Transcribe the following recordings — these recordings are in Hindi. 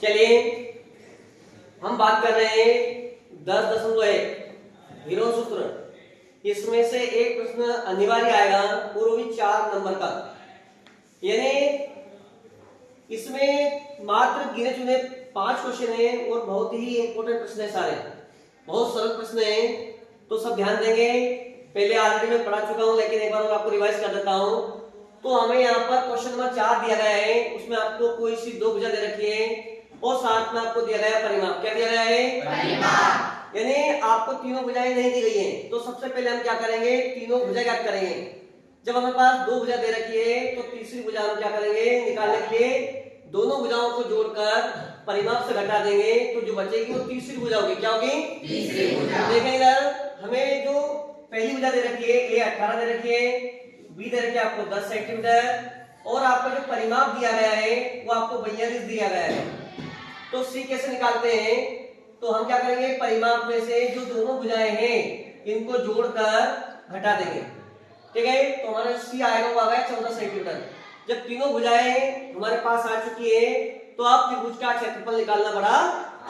चलिए हम बात कर रहे हैं 10.1 हीरो सूत्र। इसमें से एक प्रश्न अनिवार्य आएगा पूर्वी 4 नंबर का, यानी इसमें मात्र गिने चुने 5 क्वेश्चन है और बहुत ही इंपॉर्टेंट प्रश्न है, सारे बहुत सरल प्रश्न है, तो सब ध्यान देंगे। पहले ऑलरेडी मैं पढ़ा चुका हूं, लेकिन एक बार मैं आपको रिवाइज कर देता हूं। तो हमें यहाँ पर क्वेश्चन नंबर 4 दिया गया है, उसमें आपको कोई सी 2 भुजा दे रखी है और साथ में आपको दिया गया है परिमाप। क्या दिया गया है? परिमाप। यानी आपको तीनों भुजाएं नहीं दी गई हैं, तो सबसे पहले हम क्या करेंगे, तीनों भुजा ज्ञात करेंगे। जब हमारे पास 2 भुजा दे रखी है तो तीसरी भुजा हम क्या करेंगे, निकालने के लिए दोनों भुजाओं को जोड़कर परिमाप से घटा देंगे, तो जो बचेगी वो तीसरी भुजा होगी। क्या होगी? तीसरी भुजा। देखें इधर, हमें जो पहली भुजा दे रखी है ए 18 दे रखी है, बी दे रखी है आपको 10 सेंटीमीटर, और आपका जो परिमाप दिया गया है वो आपको 42 दिया गया है। तो सी कैसे निकालते हैं, तो हम क्या करेंगे, परिमाप में से जो दोनों भुजाएं हैं इनको जोड़कर घटा देंगे। ठीक है, तो हमारा सी आएगा, वो आ गया 14 सेंटीमीटर। जब तीनों भुजाएं हमारे पास आ चुकी है तो आप त्रिभुज का क्षेत्रफल निकालना बड़ा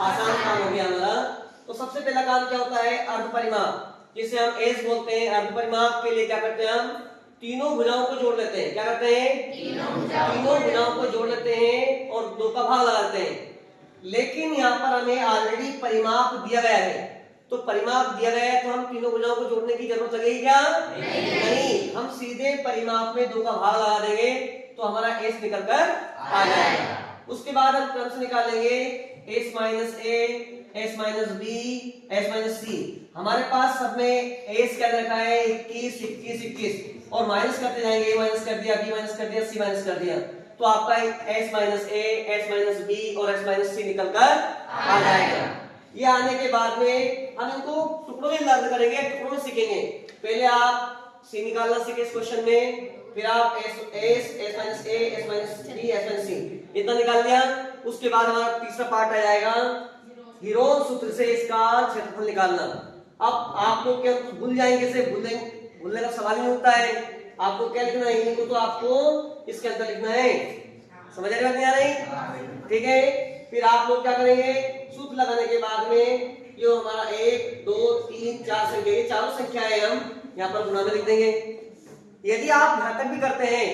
आसान काम हो गया हमारा। तो सबसे पहला काम क्या होता है, अर्ध परिमाप, जिसे हम एस बोलते हैं। अर्ध परिमाप के लिए क्या करते हैं, हम तीनों भुजाओं को जोड़ लेते हैं। क्या करते हैं? तीनों भुजाओं को जोड़ लेते हैं और 2 का भाग लगाते हैं। लेकिन यहाँ पर हमें ऑलरेडी परिमाप दिया गया है, तो परिमाप दिया गया है तो हम तीनों भुजाओं को जोड़ने की जरूरत लगेगी क्या? नहीं, हम सीधे परिमाप में 2 का भाग लगा देंगे तो हमारा एस निकल कर आ जाएगा। उसके बाद हम क्रम से निकालेंगे s minus a, s minus b, s minus c. हमारे पास सब में एस क्या रखा है, 21, 21, 21, और माइनस करते जाएंगे, ए माइनस कर दिया, बी माइनस कर दिया, सी माइनस कर दिया, तो आपका S minus a, s minus B और एस माइनस सी निकल कर आ जाएगा। ये आने के बाद में हम इनको टुकड़ों में दर्ज करेंगे, टुकड़ों में सीखेंगे। पहले आप सी निकालना सीखे इस क्वेश्चन में, फिर आप s minus a, s minus b, s minus c इतना निकाल लिया। उसके बाद हमारा तीसरा पार्ट आ जाएगा हीरोन सूत्र से इसका क्षेत्रफल निकालना। अब आप लोग क्या भूल जाएंगे, इसे भूलने का सवाल नहीं उठता है। आपको क्या लिखना है, इनको तो आपको इसके अंदर लिखना है। समझ रहे, नहीं आ रही? ठीक है, फिर आप लोग क्या करेंगे, सूत्र लगाने के बाद में ये हमारा 1, 2, 3, 4 संख्या, ये चारों संख्याएं हम यहाँ पर गुणा में लिख देंगे। यदि आप यहाँ तक भी करते हैं,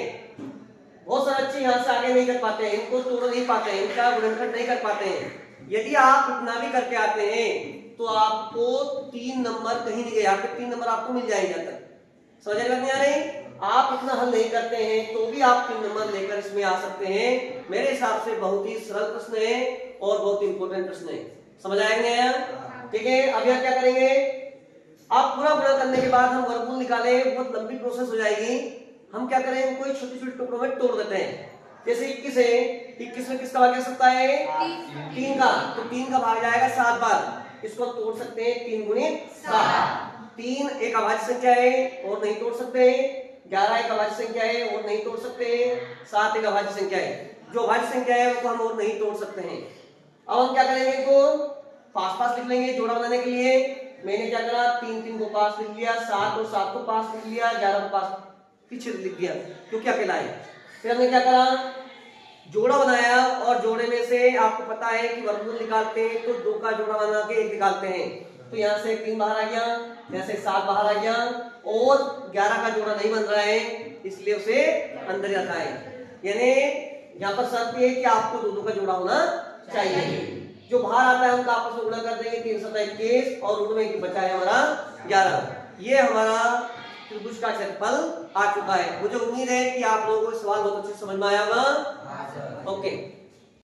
बहुत सारे बच्चे यहाँ से आगे नहीं कर पाते हैं, इनको तोड़ नहीं पाते हैं, इनका गुणनखंड नहीं कर पाते हैं। यदि आप इतना भी करके आते हैं तो आपको 3 नंबर कहीं नहीं गए, आपके 3 नंबर आपको मिल जाएंगे। यहाँ तक समझ में नहीं आ रही? आप इतना हल नहीं करते हैं तो भी आप 3 नंबर लेकर इसमें आ सकते हैं। मेरे हिसाब से बहुत ही सरल प्रश्न है और बहुत इंपॉर्टेंट प्रश्न है। समझ आएंगे? ठीक है, अब यहाँ क्या करेंगे, आप पूरा गुणा करने के बाद हम वर्गमूल निकाले, बहुत लंबी प्रोसेस हो जाएगी। हम क्या करें, कोई छोटे छोटे टुकड़ों में तोड़ देते हैं। जैसे 21 है, 21 में किसका भाग जा सकता है? 3 का, तो 3 का भाग जाएगा 7 बार। इसको तोड़ सकते हैं 3 गुणित 7। 3 एक अभाज्य संख्या है और नहीं तोड़ सकते। 11 एक अभाज्य संख्या है और नहीं तोड़ सकते। 7 एक अभाज्य संख्या है, जो अभाज्य संख्या है उसको हम और नहीं तोड़ सकते हैं। अब हम क्या करेंगे, इनको पास पास लिख लेंगे जोड़ा बनाने के लिए। मैंने क्या करा, 3 3 को पास लिख लिया, 7 और 7 को पास लिख लिया, 11 को पास पीछे लिख दिया क्योंकि अकेला है। फिर हमने क्या करा, जोड़ा बनाया, और जोड़े में से आपको पता है कि वर्गमूल निकालते हैं तो 2 का जोड़ा बना के 1 निकालते हैं। तो यहाँ से 3 बाहर आ गया, यहाँ से 7 बाहर आ गया, और 11 का जोड़ा नहीं बन रहा है इसलिए उसे अंदर ही रखा है। यानी यहाँ पर शर्त ये है कि आपको 2 का जोड़ा होना चाहिए। जो बाहर आता है उनका आपस में गुणा कर देंगे, 3 7 21, और उनमें एक बचा है हमारा 11। ये हमारा त्रिभुज का क्षेत्रफल आ चुका है। मुझे उम्मीद है कि आप लोगों को सवाल बहुत अच्छे समझ में आया होगा। ओके।